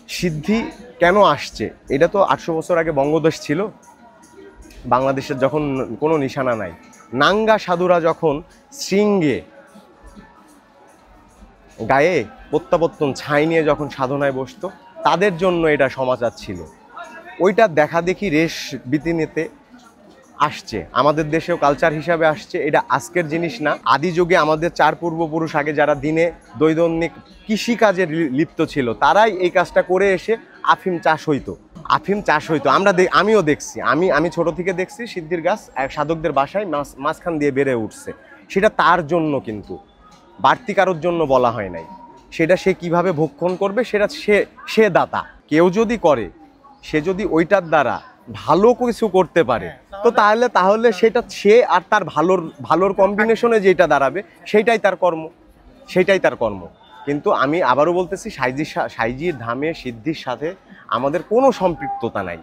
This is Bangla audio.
সিদ্ধি কেন আসছে? এটা তো 800 বছর আগে বঙ্গদেশ ছিল, বাংলাদেশের যখন কোনো নিশানা নাই। নাঙ্গা সাধুরা যখন শৃঙ্গে গায়ে প্রত্যাবর্তন ছাই নিয়ে যখন সাধনায় বসতো, তাদের জন্য এটা সমাচার ছিল। ওইটা দেখা দেখি রেশ বিতিনেতে আসছে, আমাদের দেশেও কালচার হিসাবে আসছে। এটা আজকের জিনিস না, আদি যুগে আমাদের 4 পূর্বপুরুষ আগে যারা দিনে দৈনন্দিন কৃষিকাজে লিপ্ত ছিল, তারাই এই কাজটা করে এসে আফিম চাষ হইতো। আফিম চাষ হইতো, আমিও দেখছি, আমি ছোট থেকে দেখছি সিদ্ধির গাছ সাধকদের বাসায় মাঝখান দিয়ে বেড়ে উঠছে। সেটা তার জন্য, কিন্তু বাড়তি কারোর জন্য বলা হয় নাই। সেটা সে কিভাবে ভক্ষণ করবে, সেটা সে দাতা। কেউ যদি করে, সে যদি ওইটার দ্বারা ভালো কিছু করতে পারে, তো তাহলে সেটা সে আর তার ভালোর কম্বিনেশনে যেটা দাঁড়াবে, সেটাই তার কর্ম। কিন্তু আমি আবারও বলতেছি, সাইজির ধামে সিদ্ধির সাথে আমাদের কোনো সম্পৃক্ততা নাই।